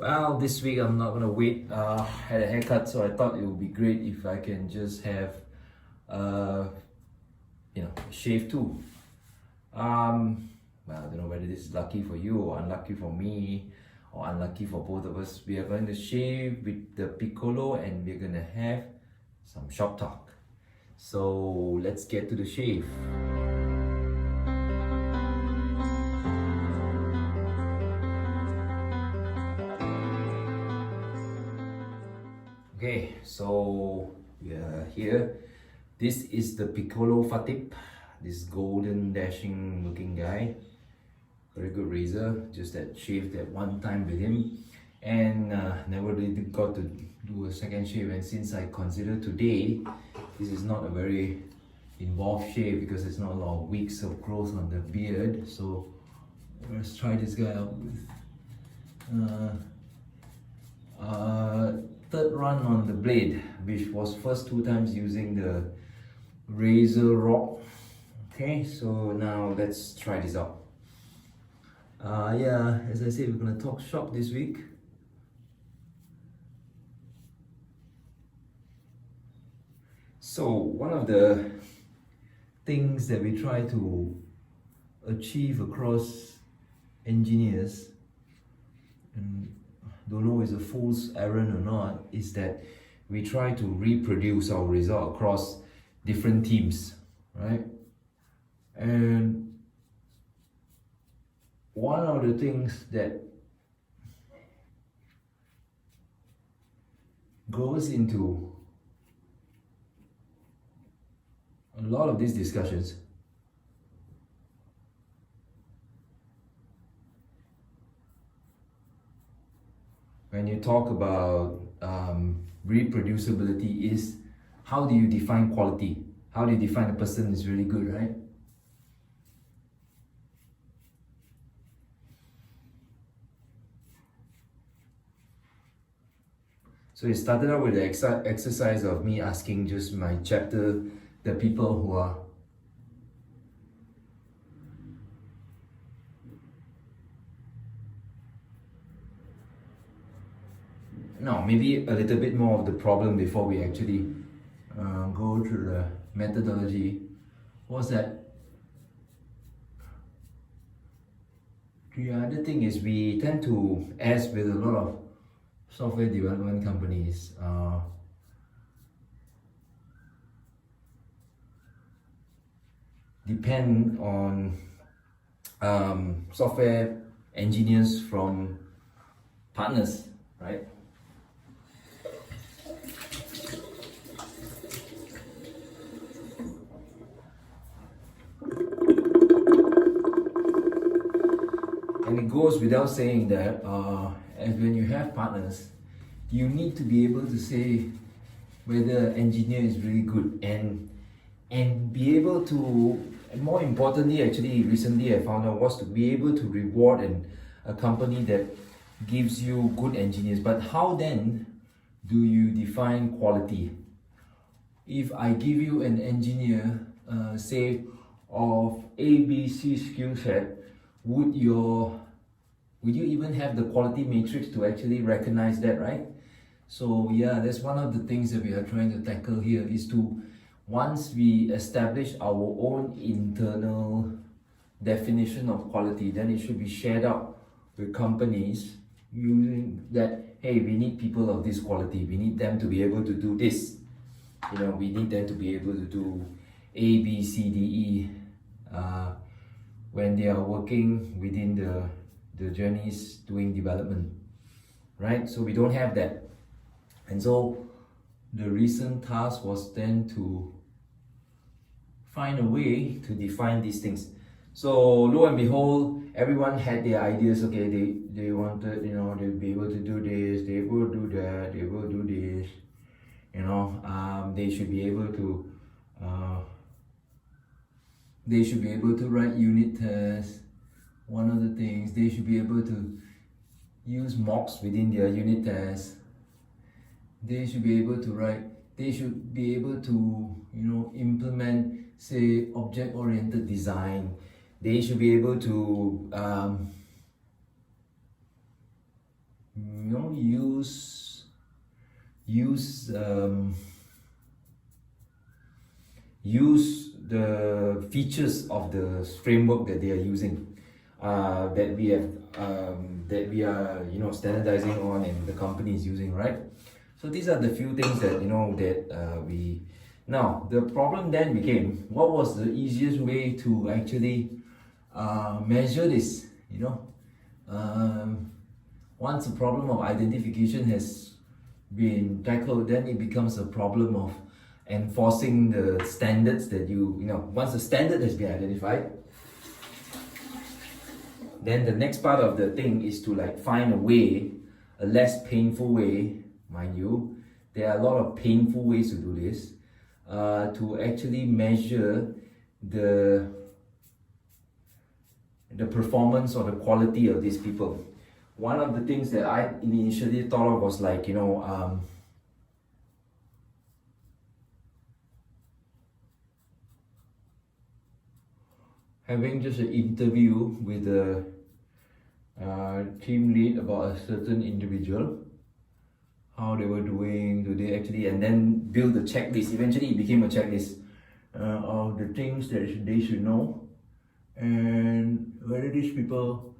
Well, this week I'm not gonna wait. Had a haircut, so I thought it would be great if I can just have, uh, shave too. Well, I don't know whether this is lucky for you or unlucky for me, or unlucky for both of us. We are going to shave with the Picolo, and we're gonna have some shop talk. So let's get to the shave. Okay, so we are here. This is the Picolo Fatip, this golden dashing looking guy. Very good razor, just that shaved at one time with him, and never really got to do a second shave. And since I consider today, this is not a very involved shave because there's not a lot of weeks of growth on the beard. So let's try this guy out with third run on the blade, which was first 2 times using the razor rod. Okay, so now let's try this out. Yeah, as I said, we're gonna talk shop this week. So one of the things that we try to achieve across engineers, and don't know is a fool's errand or not, is that we try to reproduce our result across different teams, right? And one of the things that goes into a lot of these discussions when you talk about reproducibility is, how do you define quality? How do you define a person is really good, right? So it started out with the exercise of me asking just my chapter, the people who are maybe a little bit more of the problem before we actually go through the methodology, was that the other thing is we tend to, as with a lot of software development companies, depend on software engineers from partners, right? And it goes without saying that as when you have partners, you need to be able to say whether an engineer is really good, and be able to, and more importantly, actually recently I found out, was to be able to reward a company that gives you good engineers. But how then do you define quality? If I give you an engineer, say of ABC skill set, would you even have the quality matrix to actually recognize that, right? So yeah, that's one of the things that we are trying to tackle here, is to, once we establish our own internal definition of quality, then it should be shared out with companies using that, hey, we need people of this quality, we need them to be able to do this, we need them to be able to do A, B, C, D, E, when they are working within the journeys doing development, right? So we don't have that. And so the recent task was then to find a way to define these things. So lo and behold, everyone had their ideas. Okay, they wanted, they'll be able to do this, they will do that, they will do this, they should be able to write unit tests. One of the things, they should be able to use mocks within their unit tests. They should be able to implement, say, object-oriented design. They should be able to use use the features of the framework that they are using, that we are standardizing on and the company is using, right? So these are the few things that we. Now the problem then became, what was the easiest way to actually measure this? Once the problem of identification has been tackled, then it becomes a problem of enforcing the standards that once the standard has been identified, then the next part of the thing is to find a way, a less painful way, mind you. There are a lot of painful ways to do this, to actually measure the performance or the quality of these people. One of the things that I initially thought of was having just an interview with the team lead about a certain individual, how they were doing, do they actually, and then build a checklist. Eventually it became a checklist of the things that they should know, and whether these people